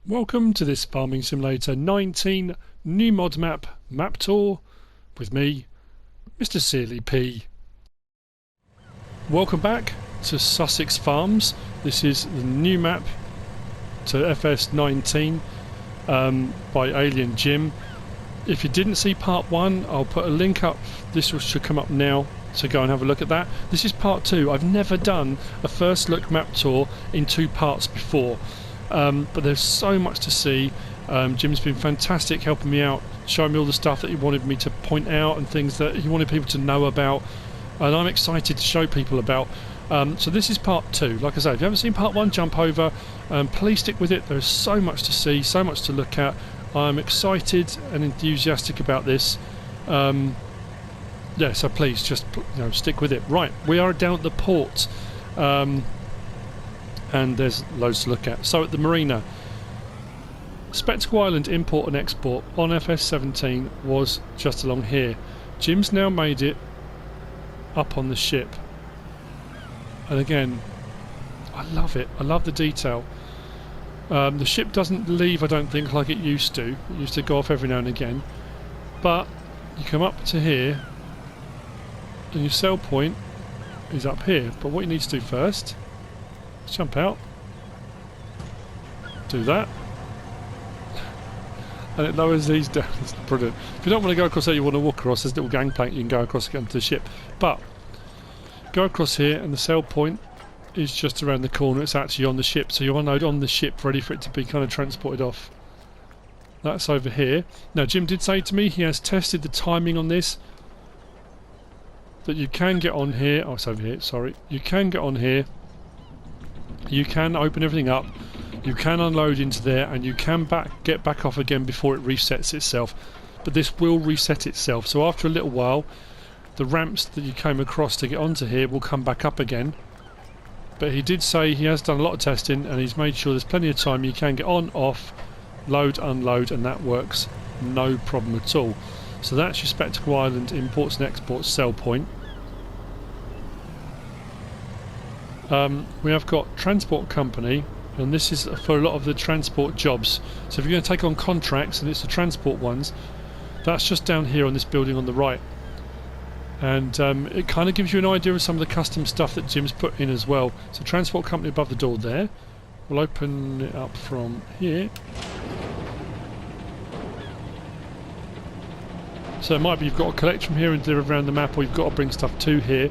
Welcome to this Farming Simulator 19 new mod map tour with me, MrSealyp. Welcome back to Sussex Farms. This is the new map to FS19 by Alien Jim. If you didn't see part 1, I'll put a link up. This should come up now, so go and have a look at that. This is part 2. I've never done a first look map tour in 2 parts before. But there's so much to see. Jim's been fantastic helping me out, showing me all the stuff that he wanted me to point out and things that he wanted people to know about, and I'm excited to show people about. So this is part 2. Like I said, if you haven't seen part 1, jump over. Please stick with it. There's so much to see, so much to look at. I'm excited and enthusiastic about this. Yeah, so please just stick with it. Right, we are down at the port. And there's loads to look at. So at the marina, Spectacle Island import and export on FS17 was just along here. Jim's now made it up on the ship, and again, I love it. I love the detail. The ship doesn't leave, I don't think, like it used to. It used to go off every now and again, but you come up to here and your sail point is up here. But what you need to do first, jump out, do that, and it lowers these down. It's brilliant. If you don't want to go across there, you want to walk across, there's a little gangplank you can go across to get onto the ship. But go across here and the sail point is just around the corner. It's actually on the ship, so you unload on the ship ready for it to be kind of transported off. That's over here. Now Jim did say to me he has tested the timing on this, that you can get on here. Oh, it's over here, sorry. You can get on here, you can open everything up, you can unload into there, and you can get back off again before it resets itself. But this will reset itself, so after a little while the ramps that you came across to get onto here will come back up again. But he did say he has done a lot of testing and he's made sure there's plenty of time you can get on, off, load, unload, and that works no problem at all. So that's your Spectacle Island imports and exports sell point. We have got transport company, and this is for a lot of the transport jobs. So if you're going to take on contracts and it's the transport ones, that's just down here on this building on the right. And it kind of gives you an idea of some of the custom stuff that Jim's put in as well. So transport company above the door there. We'll open it up from here. So it might be you've got to collect from here and deliver around the map, or you've got to bring stuff to here.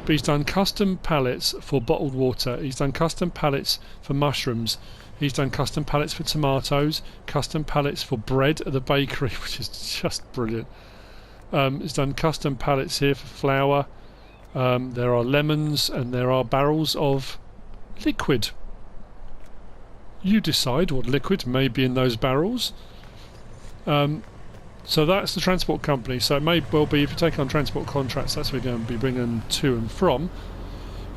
But he's done custom pallets for bottled water, he's done custom pallets for mushrooms, he's done custom pallets for tomatoes, custom pallets for bread at the bakery, which is just brilliant. He's done custom pallets here for flour. There are lemons and there are barrels of liquid. You decide what liquid may be in those barrels. So that's the transport company. So it may well be, if you take on transport contracts, that's where we're going to be bringing them to and from.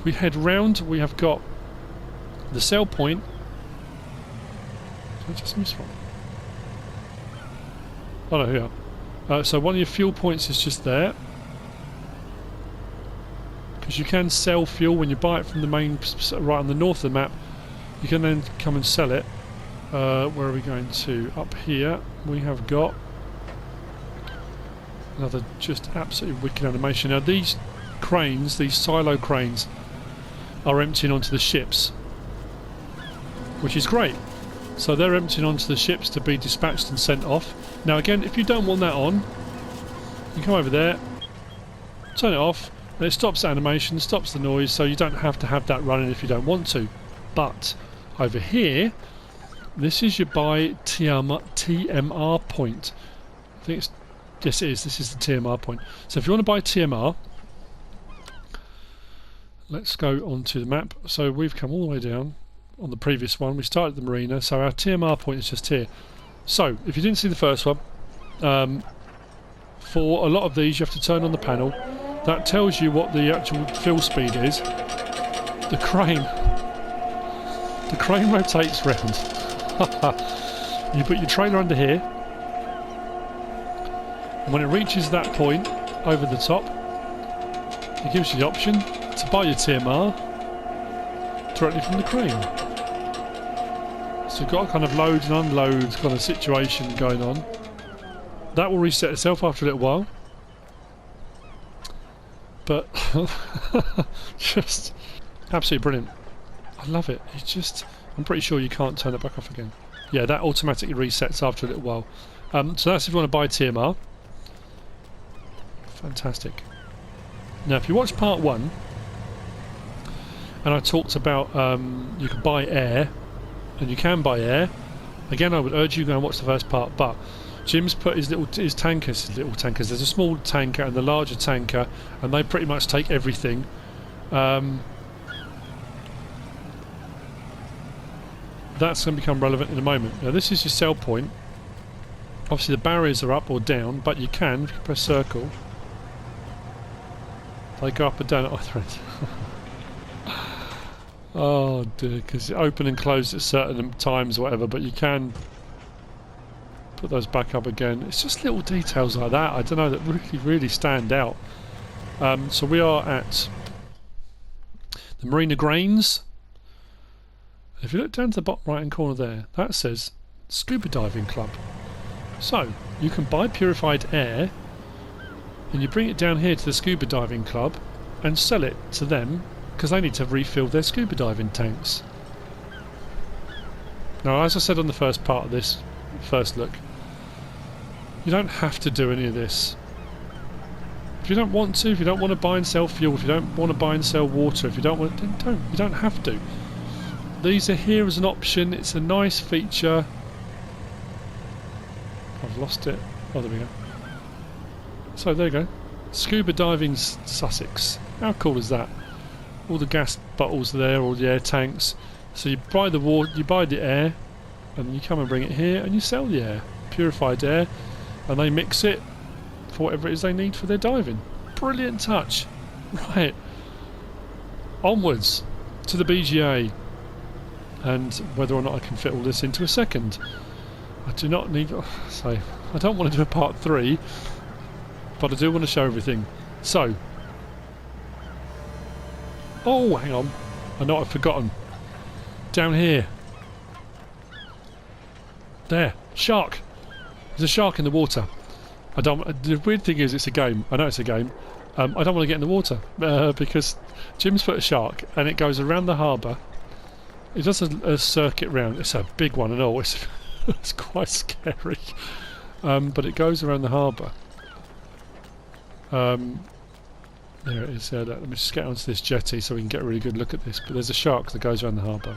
If we head round, we have got the sell point. Did I just miss one? Oh no, here. So one of your fuel points is just there, because you can sell fuel when you buy it from the main, right on the north of the map. You can then come and sell it. Where are we going to? Up here we have got another just absolutely wicked animation. Now these cranes, these silo cranes, are emptying onto the ships, which is great. So they're emptying onto the ships to be dispatched and sent off. Now again, if you don't want that on, you come over there, turn it off, and it stops the animation, stops the noise, so you don't have to have that running if you don't want to. But over here, this is your buy TMR point. I think it's, yes it is, this is the TMR point. So if you want to buy TMR, let's go onto the map. So we've come all the way down. On the previous one we started the marina, so our TMR point is just here. So if you didn't see the first one, for a lot of these you have to turn on the panel. That tells you what the actual fill speed is. The crane rotates round. You put your trailer under here, and when it reaches that point over the top, it gives you the option to buy your TMR directly from the crane. So you've got a kind of load and unload kind of situation going on. That will reset itself after a little while. But just absolutely brilliant. I love it. It's just, I'm pretty sure you can't turn it back off again. Yeah, that automatically resets after a little while. So that's if you want to buy TMR. Fantastic. Now if you watch part 1, and I talked about you can buy air, and you can buy air. Again, I would urge you to go and watch the first part, but Jim's put his tankers. There's a small tanker and the larger tanker, and they pretty much take everything. That's going to become relevant in a moment. Now this is your sell point. Obviously the barriers are up or down, but you can, if you press circle, they go up and down at either end. Oh dear, because it open and close at certain times or whatever, but you can put those back up again. It's just little details like that, I don't know, that really stand out. So we are at the Marina Grains. If you look down to the bottom right hand corner there, that says Scuba Diving Club. So you can buy purified air and you bring it down here to the Scuba Diving Club and sell it to them, because they need to refill their scuba diving tanks. Now, as I said on the first part of this first look, you don't have to do any of this. If you don't want to, if you don't want to buy and sell fuel, if you don't want to buy and sell water, if you don't want to, then don't. You don't have to. These are here as an option. It's a nice feature. I've lost it. Oh, there we go. So there you go. Scuba Diving Sussex. How cool is that? All the gas bottles are there, all the air tanks. So you buy the water, you buy the air, and you come and bring it here, and you sell the air, purified air, and they mix it for whatever it is they need for their diving. Brilliant touch. Right. Onwards to the BGA, and whether or not I can fit all this into a second. I do not need. So I don't want to do a part 3, but I do want to show everything. So. Oh, hang on. I know I've forgotten. Down here. There. Shark. There's a shark in the water. The weird thing is it's a game. I know it's a game. I don't want to get in the water because Jim's put a shark and it goes around the harbour. It does a circuit round. It's a big one and all. It's quite scary. But it goes around the harbour. There it is. Let me just get onto this jetty so we can get a really good look at this. But there's a shark that goes around the harbour.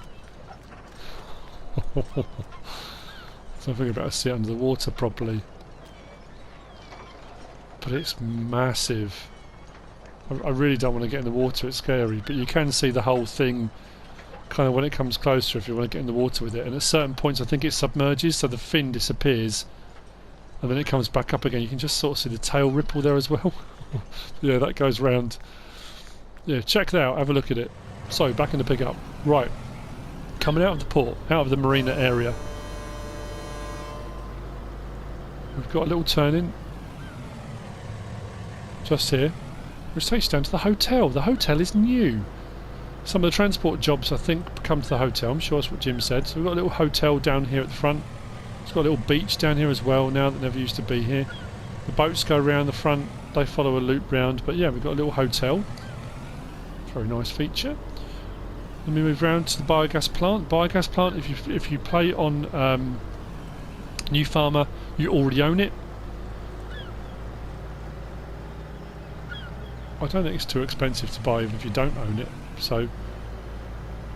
So I'm thinking about to see it under the water properly. But it's massive. I really don't want to get in the water, it's scary. But you can see the whole thing kind of when it comes closer if you want to get in the water with it. And at certain points I think it submerges, so the fin disappears. And then it comes back up again. You can just sort of see the tail ripple there as well. Yeah, that goes round. Yeah, check that out, have a look at it. So, back in the pickup. Right. Coming out of the port, out of the marina area. We've got a little turn-in. Just here. Which takes you down to the hotel. The hotel is new. Some of the transport jobs, I think, come to the hotel. I'm sure that's what Jim said. So we've got a little hotel down here at the front. It's got a little beach down here as well now that never used to be here. The boats go around the front, they follow a loop round, but yeah, we've got a little hotel. Very nice feature. Let me move round to the biogas plant. Biogas plant, if you play on New Farmer, you already own it. I don't think it's too expensive to buy even if you don't own it. So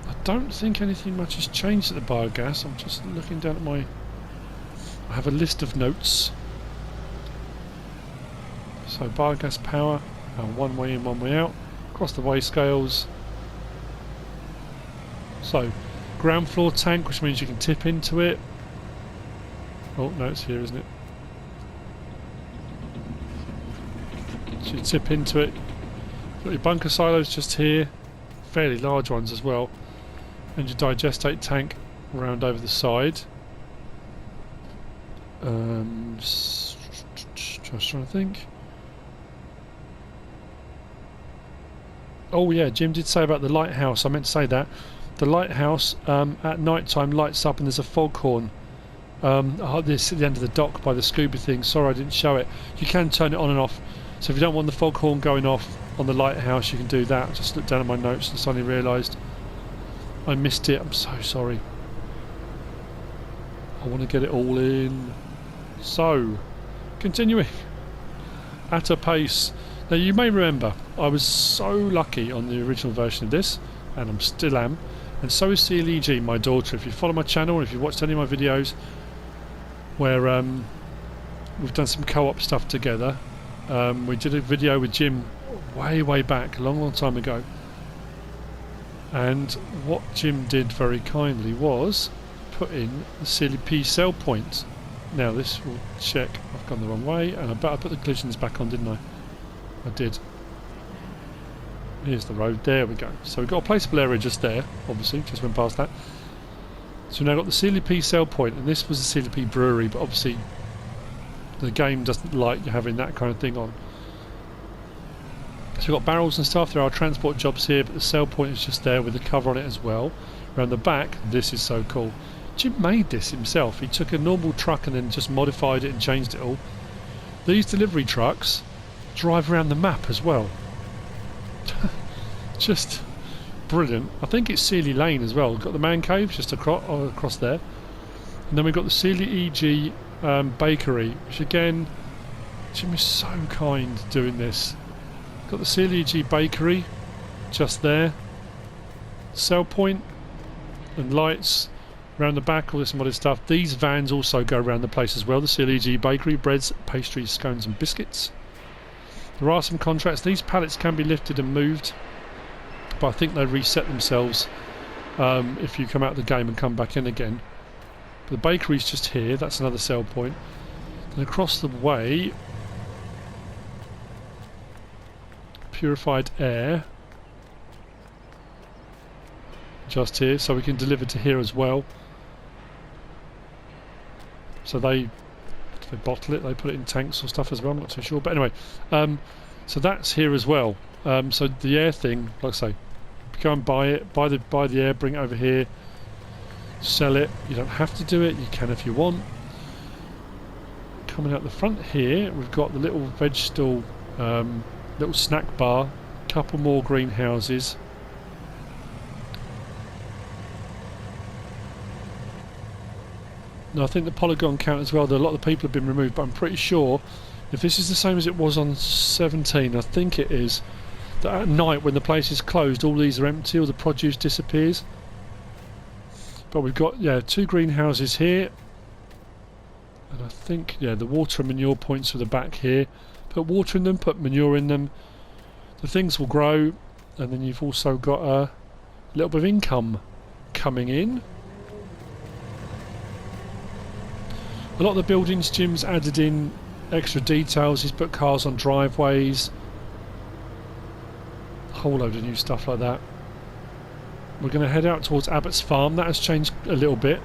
I don't think anything much has changed at the biogas. I'm just looking down at my... I have a list of notes. So biogas power, one way in, one way out, across the weigh scales. So ground floor tank, which means you can tip into it. Oh no, it's here, isn't it? So you tip into it. Got your bunker silos just here, fairly large ones as well, and your digestate tank around over the side. Just trying to think. Oh yeah, Jim did say about the lighthouse. I meant to say that. the lighthouse at night time lights up and there's a foghorn. This at the end of the dock by the scuba thing. Sorry I didn't show it. You can turn it on and off. So if you don't want the foghorn going off on the lighthouse, you can do that. I just looked down at my notes and suddenly realised I missed it. I'm so sorry. I want to get it all in. So, continuing at a pace. Now you may remember I was so lucky on the original version of this, and I still am, and so is SUSSEX, my daughter. If you follow my channel and if you've watched any of my videos where we've done some co-op stuff together, we did a video with Jim way back, a long time ago, and what Jim did very kindly was put in the SUSSEX sell point. Now this will check I've gone the wrong way, and I bet I put the collisions back on, didn't I? I did. Here's the road, there we go. So we've got a placeable area just there, obviously, just went past that. So we've now got the SUSSEX sell point, and this was the SUSSEX brewery, but obviously the game doesn't like you having that kind of thing on. So we've got barrels and stuff, there are transport jobs here, but the sell point is just there with the cover on it as well. Around the back, this is so cool. Jim made this himself. He took a normal truck and then just modified it and changed it all. These delivery trucks drive around the map as well. Just brilliant. I think it's Sealy Lane as well. We've got the man cave just across there, and then we've got the SUSSEX bakery, which again, Jim is so kind doing this. Got the SUSSEX bakery just there, sell point and lights around the back, all this modded stuff. These vans also go around the place as well. The SUSSEX bakery, breads, pastries, scones and biscuits. There are some contracts. These pallets can be lifted and moved, but I think they reset themselves if you come out of the game and come back in again. But the bakery's just here, that's another sell point. And across the way, purified air, just here, so we can deliver to here as well. So they bottle it, they put it in tanks or stuff as well, I'm not too sure, but anyway, so that's here as well. So the air thing, like I say, go and buy it, buy the air, bring it over here, sell it. You don't have to do it, you can if you want. Coming out the front here, we've got the little veg stall, little snack bar, couple more greenhouses. Now I think the polygon count as well, that a lot of the people have been removed, but I'm pretty sure if this is the same as it was on 17, I think it is, that at night when the place is closed all these are empty, all the produce disappears. But we've got, yeah, 2 greenhouses here, and I think, yeah, the water and manure points are the back here. Put water in them, put manure in them, the things will grow, and then you've also got a little bit of income coming in. A lot of the buildings, Jim's added in extra details. He's put cars on driveways, a whole load of new stuff like that. We're going to head out towards Abbott's Farm. That has changed a little bit.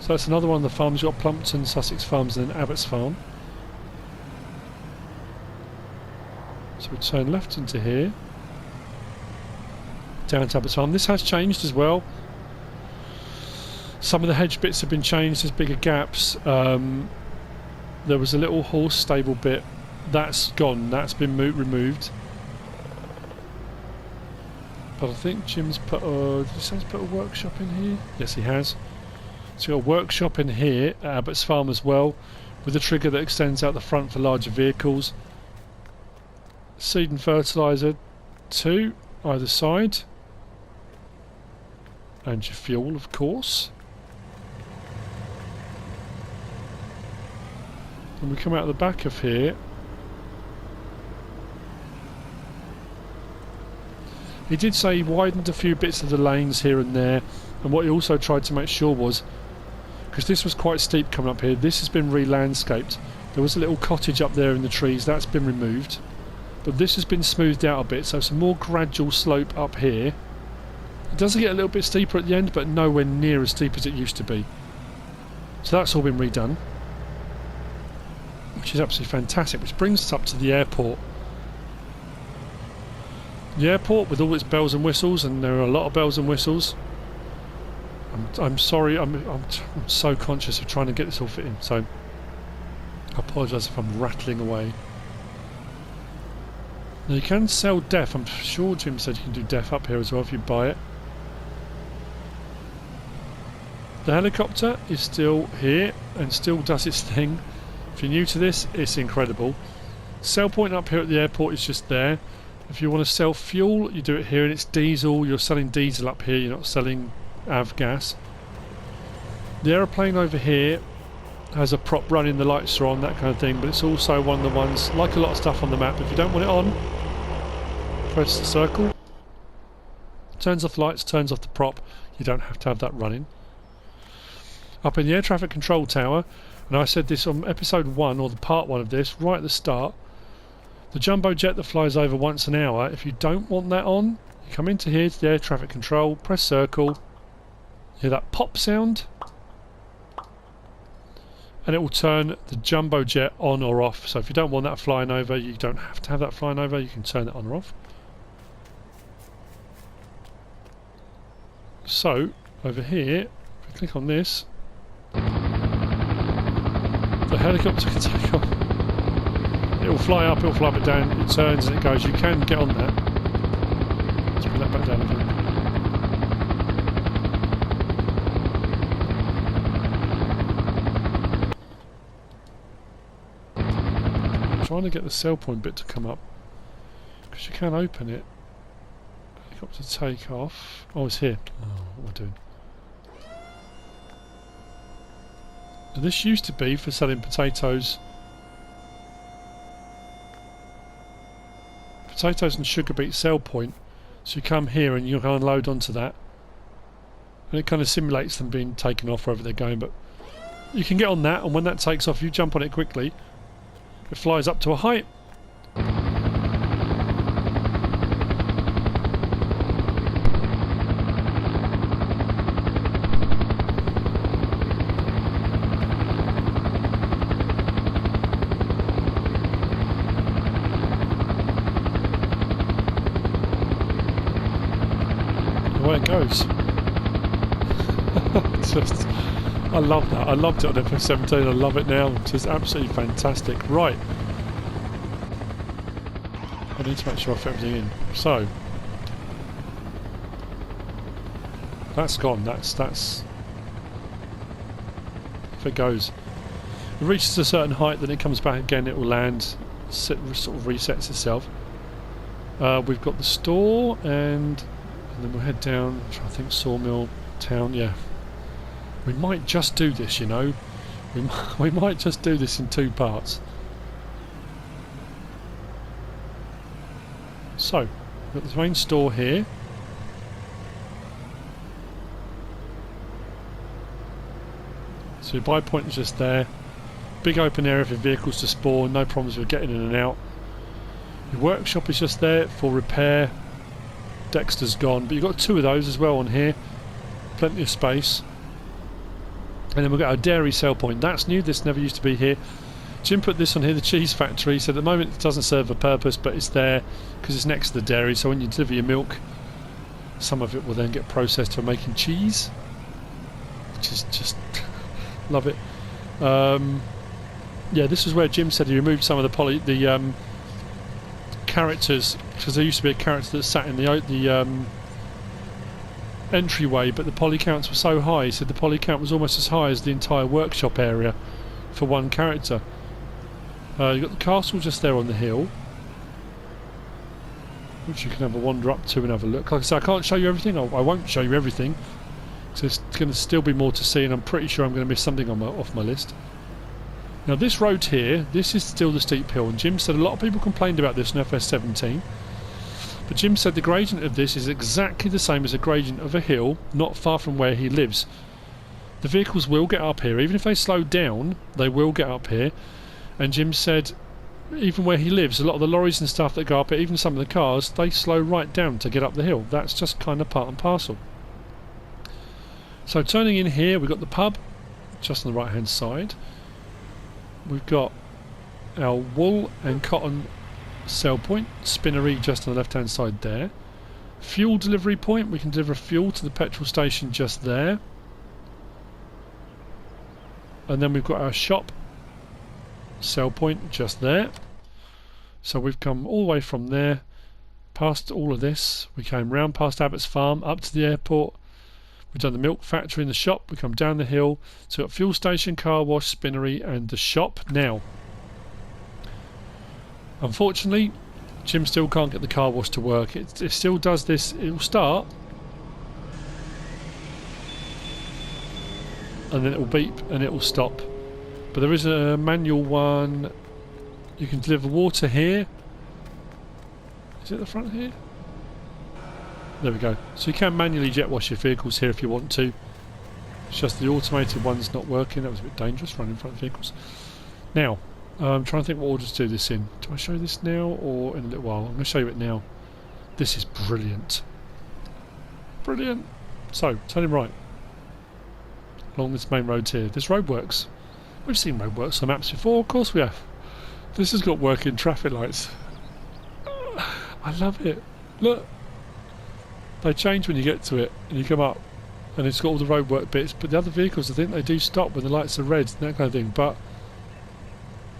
So that's another one of the farms. You've got Plumpton, SUSSEX Farms and then Abbott's Farm. So we turn left into here, down to Abbott's Farm. This has changed as well. Some of the hedge bits have been changed, there's bigger gaps. There was a little horse stable bit, that's gone, that's been removed. But I think Jim's put did he say he's put a workshop in here? Yes, he has. So we've got a workshop in here at Abbott's Farm as well, with a trigger that extends out the front for larger vehicles. Seed and fertiliser 2 either side. And your fuel, of course. And we come out the back of here. He did say he widened a few bits of the lanes here and there, and what he also tried to make sure was, because this was quite steep coming up here, this has been re-landscaped. There was a little cottage up there in the trees, that's been removed, but this has been smoothed out a bit, so some more gradual slope up here. It does get a little bit steeper at the end, but nowhere near as steep as it used to be. So that's all been redone, which is absolutely fantastic, which brings us up to the airport. The airport with all its bells and whistles, and there are a lot of bells and whistles. I'm sorry, I'm so conscious of trying to get this all fit in, so I apologise if I'm rattling away. Now you can sell deaf. I'm sure Jim said you can do deaf up here as well if you buy it. The helicopter is still here and still does its thing. If you're new to this, it's incredible. Sell point up here at the airport is just there. If you want to sell fuel, you do it here, and it's diesel. You're selling diesel up here, you're not selling avgas. The aeroplane over here has a prop running, the lights are on, that kind of thing, but it's also one of the ones, like a lot of stuff on the map, if you don't want it on, press the circle, turns off the lights, turns off the prop. You don't have to have that running. Up in the air traffic control tower, and I said this on episode 1, or the part 1 of this, right at the start, the jumbo jet that flies over once an hour, if you don't want that on, you come into here to the air traffic control, press circle, hear that pop sound, and it will turn the jumbo jet on or off. So if you don't want that flying over, you don't have to have that flying over, you can turn it on or off. So over here, if you click on this, the helicopter can take off. It will fly up, it will fly up and down, it turns and it goes. You can get on that. Let's bring that back down again. I'm trying to get the sell point bit to come up, because you can open it. Helicopter take off. Oh, it's here. Oh, what am I doing? So this used to be for selling potatoes. Potatoes and sugar beet sell point. So you come here and you can unload onto that. And it kind of simulates them being taken off wherever they're going. But you can get on that, and when that takes off, you jump on it quickly. It flies up to a height. It goes. Just, I love that. I loved it on FF17. I love it now. It's just absolutely fantastic. Right. I need to make sure I fit everything in. So that's gone. That's if it goes. It reaches a certain height, then it comes back again. It will land. Sort of resets itself. We've got the store and then we'll head down, I think Sawmill Town, yeah. We might just do this, you know. We might just do this in 2 parts. So, we've got the main store here. So your buy point is just there. Big open area for vehicles to spawn, no problems with getting in and out. Your workshop is just there for repair. Dexter's gone, but you've got 2 of those as well on here. Plenty of space. And then we've got a dairy sell point. That's new, this never used to be here. Jim put this on here, the cheese factory. So at the moment it doesn't serve a purpose, but it's there because it's next to the dairy. So when you deliver your milk, some of it will then get processed for making cheese. Which is just love it. Yeah, this is where Jim said he removed some of the characters, because there used to be a character that sat in the entryway, but the poly counts were so high. He said the poly count was almost as high as the entire workshop area for one character. You've got the castle just there on the hill, which you can have a wander up to and have a look. Like I said, I can't show you everything. I won't show you everything, so there's going to still be more to see, and I'm pretty sure I'm going to miss something off my list. Now this road here, this is still the steep hill, and Jim said a lot of people complained about this in FS17, but Jim said the gradient of this is exactly the same as a gradient of a hill not far from where he lives. The vehicles will get up here, even if they slow down, they will get up here, and Jim said even where he lives, a lot of the lorries and stuff that go up here, even some of the cars, they slow right down to get up the hill. That's just kind of part and parcel. So turning in here, we've got the pub just on the right hand side. We've got our wool and cotton sell point, spinnery just on the left hand side there. Fuel delivery point, we can deliver fuel to the petrol station just there. And then we've got our shop, sell point just there. So we've come all the way from there, past all of this. We came round past Abbott's farm, up to the airport. We've done the milk factory and the shop. We come down the hill. So we've got fuel station, car wash, spinnery and the shop. Now, unfortunately, Jim still can't get the car wash to work. It still does this. It will start. And then it will beep and it will stop. But there is a manual one. You can deliver water here. Is it the front here? There we go. So you can manually jet wash your vehicles here if you want to. It's just the automated one's not working. That was a bit dangerous, running in front of vehicles. Now, I'm trying to think what order to do this in. Do I show this now or in a little while? I'm going to show you it now. This is brilliant. Brilliant. So, turning right. Along this main road here. This road works. We've seen roadworks on maps before, of course we have. This has got working traffic lights. I love it. Look. They change when you get to it and you come up and it's got all the roadwork bits, but the other vehicles I think they do stop when the lights are red and that kind of thing. But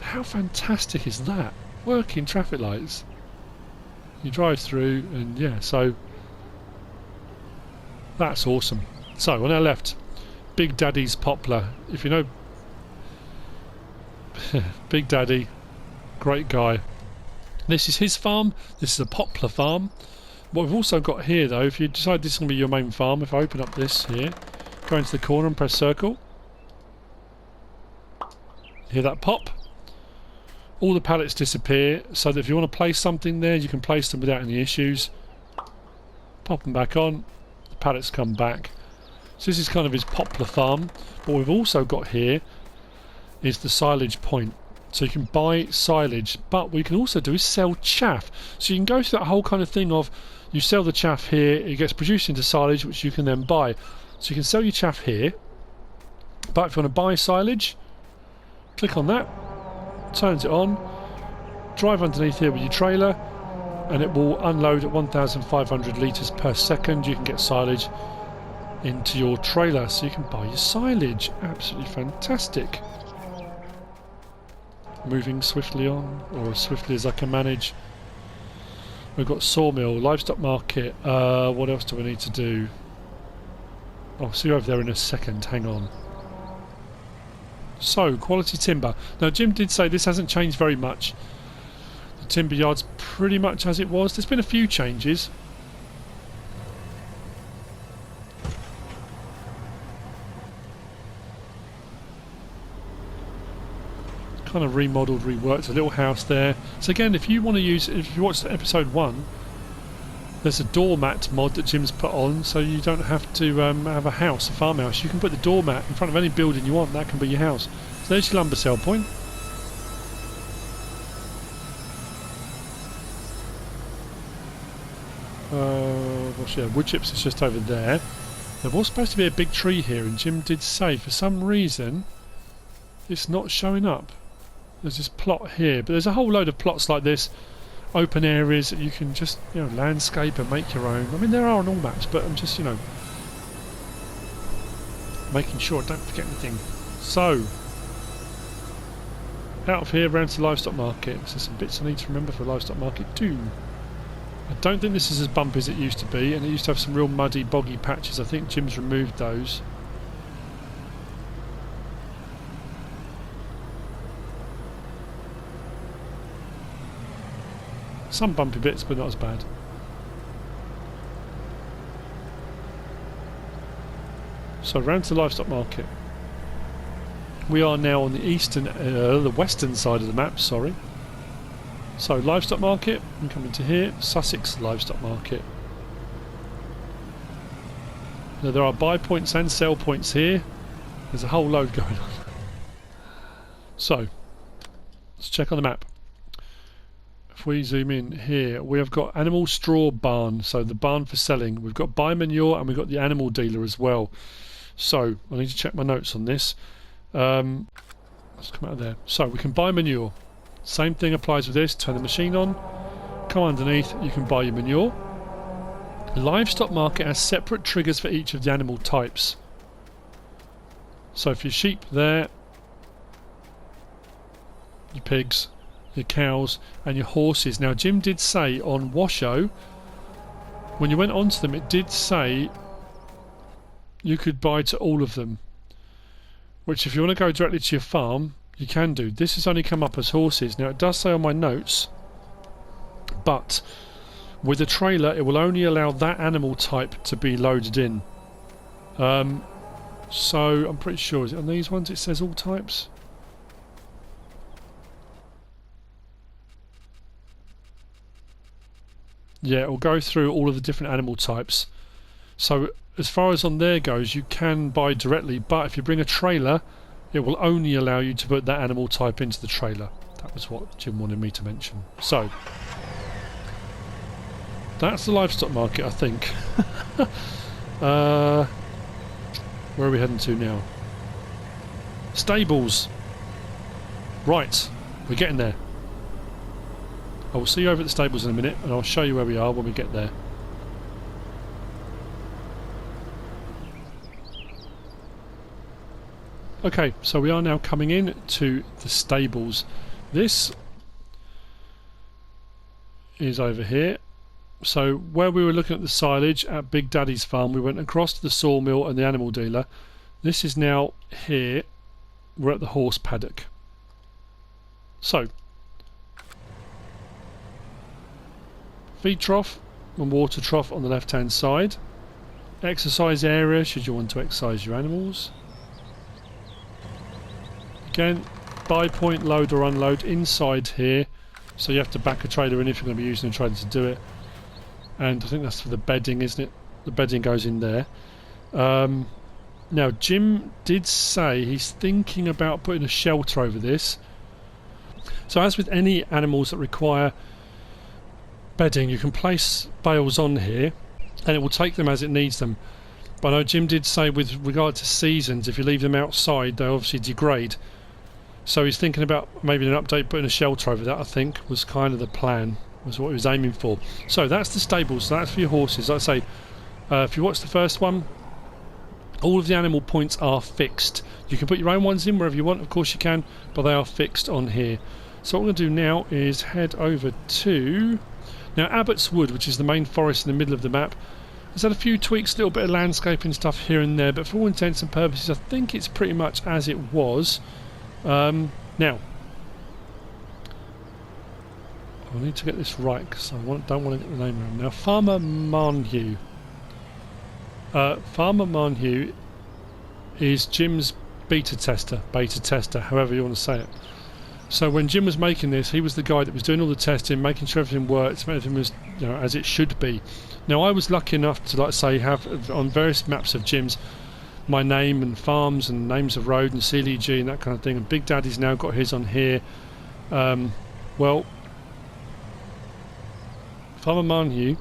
how fantastic is that? Working traffic lights. You drive through and yeah, so that's awesome. So on our left, Big Daddy's poplar. If you know Big Daddy, great guy. This is his farm. This is a poplar farm. What we've also got here though, if you decide this is going to be your main farm, if I open up this here, go into the corner and press circle. Hear that pop? All the pallets disappear, so that if you want to place something there, you can place them without any issues. Pop them back on, the pallets come back. So this is kind of his poplar farm. What we've also got here is the silage point. So you can buy silage, but what you can also do is sell chaff. So you can go through that whole kind of thing of you sell the chaff here, it gets produced into silage which you can then buy. So you can sell your chaff here, but if you want to buy silage, click on that, turns it on, drive underneath here with your trailer and it will unload at 1,500 litres per second. You can get silage into your trailer so you can buy your silage. Absolutely fantastic. Moving swiftly on, or as swiftly as I can manage. We've got sawmill, livestock market. What else do we need to do? I'll see you over there in a second, hang on. So, quality timber. Now Jim did say this hasn't changed very much. The timber yard's pretty much as it was. There's been a few changes. Kind of remodelled, reworked a little house there. So again, if you want to use, if you watch episode 1, there's a doormat mod that Jim's put on, so you don't have to have a house, a farmhouse. You can put the doormat in front of any building you want. That can be your house. So there's your lumber sell point. Wood chips is just over there. There was supposed to be a big tree here, and Jim did say for some reason it's not showing up. There's this plot here, but there's a whole load of plots like this, open areas that you can just, you know, landscape and make your own. I mean, there are on all maps, but I'm just, you know, making sure I don't forget anything. So, out of here, round to the livestock market. So some bits I need to remember for livestock market too. I don't think this is as bumpy as it used to be, and it used to have some real muddy, boggy patches. I think Jim's removed those. Some bumpy bits, but not as bad. So round to the livestock market. We are now on the eastern, the western side of the map. Sorry. So livestock market. I'm coming to here. Sussex livestock market. Now there are buy points and sell points here. There's a whole load going on. So let's check on the map. If we zoom in here, we have got animal straw barn, so the barn for selling. We've got buy manure and we've got the animal dealer as well. So I need to check my notes on this. Let's come out of there. So we can buy manure. Same thing applies with this. Turn the machine on, come underneath, you can buy your manure. The livestock market has separate triggers for each of the animal types. So for your sheep there, your pigs, your cows and your horses. Now Jim did say on Washoe, when you went onto them, it did say you could buy to all of them, which if you want to go directly to your farm you can do. This has only come up as horses. Now it does say on my notes, but with a trailer it will only allow that animal type to be loaded in. So I'm pretty sure, is it on these ones it says all types? Yeah, it will go through all of the different animal types. So as far as on there goes, you can buy directly, but if you bring a trailer, it will only allow you to put that animal type into the trailer. That was what Jim wanted me to mention. So that's the livestock market, I think. Where are we heading to now? Stables. Right, we're getting there. I will see you over at the stables in a minute and I'll show you where we are when we get there. Okay, so we are now coming in to the stables. This is over here. So where we were looking at the silage at Big Daddy's farm, we went across to the sawmill and the animal dealer. This is now here. We're at the horse paddock. So feed trough and water trough on the left hand side. Exercise area should you want to exercise your animals. Again, buy point, load or unload inside here, so you have to back a trailer in if you're going to be using a trailer to do it. And I think that's for the bedding, isn't it? The bedding goes in there. Now Jim did say he's thinking about putting a shelter over this. So as with any animals that require bedding, you can place bales on here and it will take them as it needs them. But I know Jim did say with regard to seasons, if you leave them outside they obviously degrade. So he's thinking about maybe an update, putting a shelter over that, I think was kind of the plan, was what he was aiming for. So that's the stables, so that's for your horses. Like I say, if you watch the first one, all of the animal points are fixed. You can put your own ones in wherever you want, of course you can, but they are fixed on here. So what we're going to do now is head over to now Abbott's Wood, which is the main forest in the middle of the map. There's had a few tweaks, a little bit of landscaping stuff here and there, but for all intents and purposes I think it's pretty much as it was. Now I need to get this right because I don't want to get the name wrong. Now Farmer Marnhew. Farmer Marnhew is Jim's beta tester, however you want to say it. So when Jim was making this, he was the guy that was doing all the testing, making sure everything worked, everything was, you know, as it should be. Now I was lucky enough to, like I say, have on various maps of Jim's my name and farms and names of road and CLG and that kind of thing, and Big Daddy's now got his on here. Well, Farmer Marnhew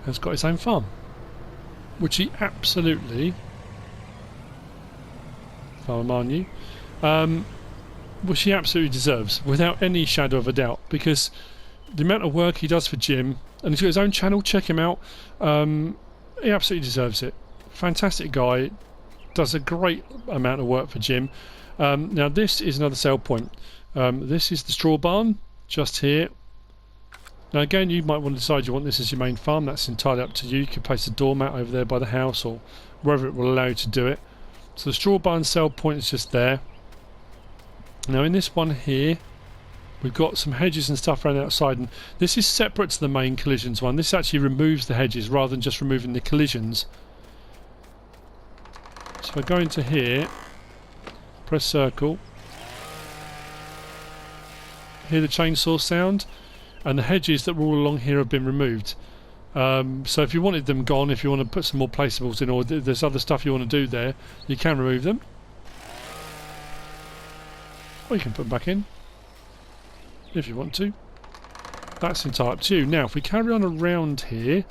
has got his own farm, which he absolutely, Farmer Marnhew, which he absolutely deserves, without any shadow of a doubt, because the amount of work he does for Jim, and he's got his own channel, check him out, he absolutely deserves it. Fantastic guy, does a great amount of work for Jim. Now this is another sell point. This is the straw barn, just here. Now again, you might want to decide you want this as your main farm. That's entirely up to you. You can place a doormat over there by the house or wherever it will allow you to do it. So the straw barn sell point is just there. Now in this one here, we've got some hedges and stuff around the outside, and this is separate to the main collisions one. This actually removes the hedges rather than just removing the collisions. So if I go into here, press circle, hear the chainsaw sound, and the hedges that were all along here have been removed. So if you wanted them gone, if you want to put some more placeables in, or there's other stuff you want to do there, you can remove them. Or you can put them back in if you want to. That's entirely up to you. Now if we carry on around here,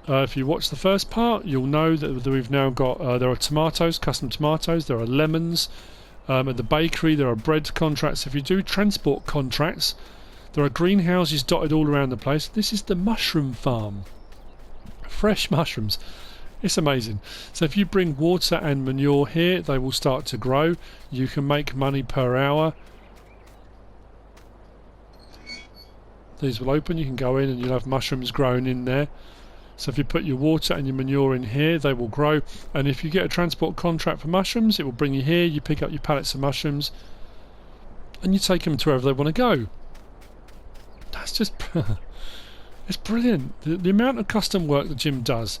if you watch the first part, you'll know that we've now got there are tomatoes, custom tomatoes, there are lemons, At the bakery there are bread contracts. If you do transport contracts, there are greenhouses dotted all around the place. This is the mushroom farm. Fresh mushrooms. It's amazing. So if you bring water and manure here, they will start to grow. You can make money per hour. These will open, you can go in and you'll have mushrooms growing in there. So if you put your water and your manure in here, they will grow. And if you get a transport contract for mushrooms, it will bring you here, you pick up your pallets of mushrooms and you take them to wherever they want to go. That's just... it's brilliant. The amount of custom work that Jim does,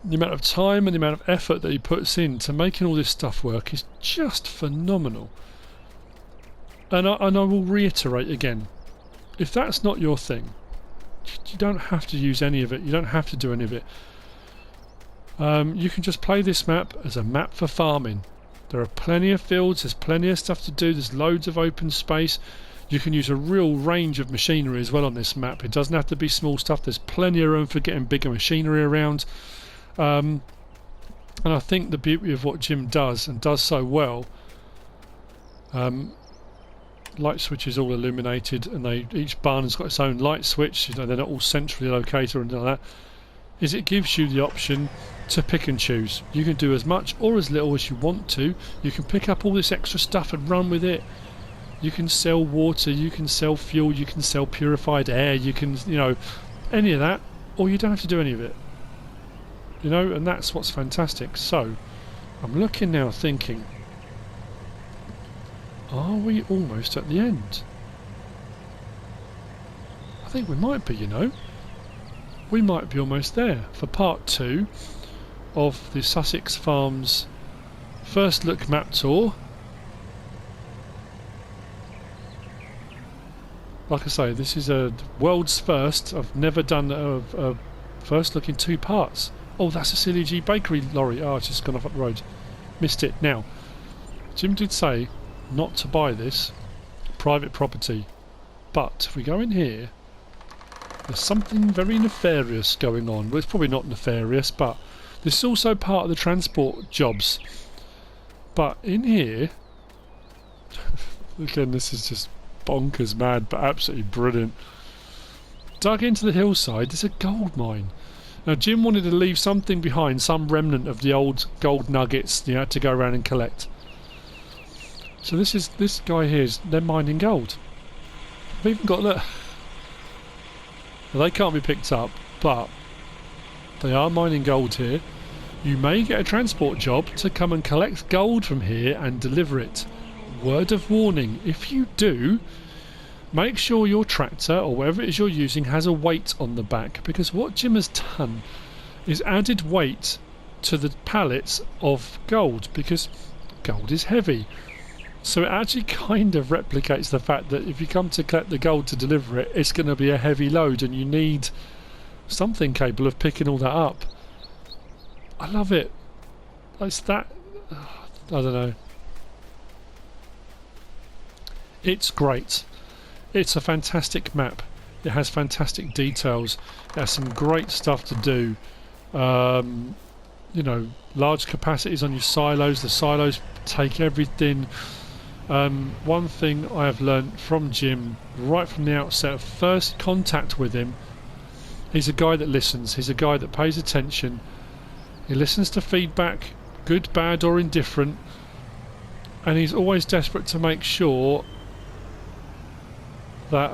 the amount of time and the amount of effort that he puts into making all this stuff work is just phenomenal. And I will reiterate again, if that's not your thing, you don't have to use any of it, you don't have to do any of it. You can just play this map as a map for farming. There are plenty of fields, there's plenty of stuff to do, there's loads of open space. You can use a real range of machinery as well on this map. It doesn't have to be small stuff, there's plenty of room for getting bigger machinery around. And I think the beauty of what Jim does, and does so well, light switches all illuminated, and each barn has got its own light switch, you know, they're not all centrally located or anything like that, is it gives you the option to pick and choose. You can do as much or as little as you want to. You can pick up all this extra stuff and run with it. You can sell water, you can sell fuel, you can sell purified air, you can, you know, any of that, or you don't have to do any of it. You know, and that's what's fantastic. So, I'm looking now thinking, are we almost at the end? I think we might be, you know. We might be almost there for part 2 of the Sussex Farms first look map tour. Like I say, this is a world's first. I've never done a first look in 2 parts. Oh, that's a Silly G bakery lorry. Oh, it's just gone off up the road. Missed it. Now, Jim did say not to buy this. Private property. But if we go in here, there's something very nefarious going on. Well, it's probably not nefarious, but this is also part of the transport jobs. But in here, again, this is just bonkers mad, but absolutely brilliant. Dug into the hillside, there's a gold mine. Now Jim wanted to leave something behind, some remnant of the old gold nuggets you had to go around and collect. So this guy here, they're mining gold. They've even got, look, they can't be picked up, but they are mining gold here. You may get a transport job to come and collect gold from here and deliver it. Word of warning, if you do, make sure your tractor or whatever it is you're using has a weight on the back, because what Jim has done is added weight to the pallets of gold, because gold is heavy. So it actually kind of replicates the fact that if you come to collect the gold to deliver it, it's going to be a heavy load and you need something capable of picking all that up. I love it. It's that, I don't know. It's great. It's a fantastic map. It has fantastic details. It has some great stuff to do. You know, large capacities on your silos. The silos take everything. One thing I have learned from Jim right from the outset of first contact with him, he's a guy that listens. He's a guy that pays attention. He listens to feedback, good, bad or indifferent, and he's always desperate to make sure that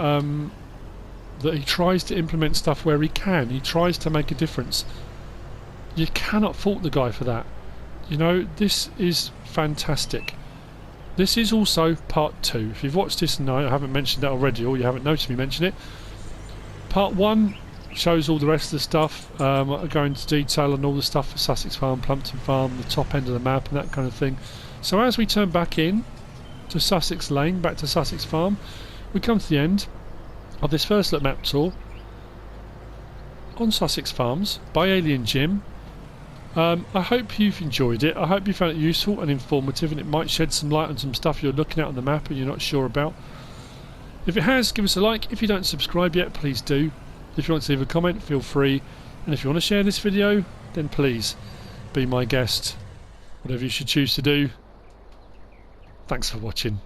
that he tries to implement stuff where he can. He tries to make a difference. You cannot fault the guy for that. You know, this is fantastic. This is also part 2. If you've watched this and I haven't mentioned that already, or you haven't noticed me mention it, part 1 shows all the rest of the stuff. I go into detail on all the stuff for Sussex Farm, Plumpton Farm, the top end of the map and that kind of thing. So as we turn back in to Sussex Lane, back to Sussex Farm, we come to the end of this first look map tour on Sussex Farms by Alien Jim. I hope you've enjoyed it. I hope you found it useful and informative, and it might shed some light on some stuff you're looking at on the map and you're not sure about. If it has, give us a like. If you don't subscribe yet, please do. If you want to leave a comment, feel free. And if you want to share this video, then please be my guest. Whatever you should choose to do. Thanks for watching.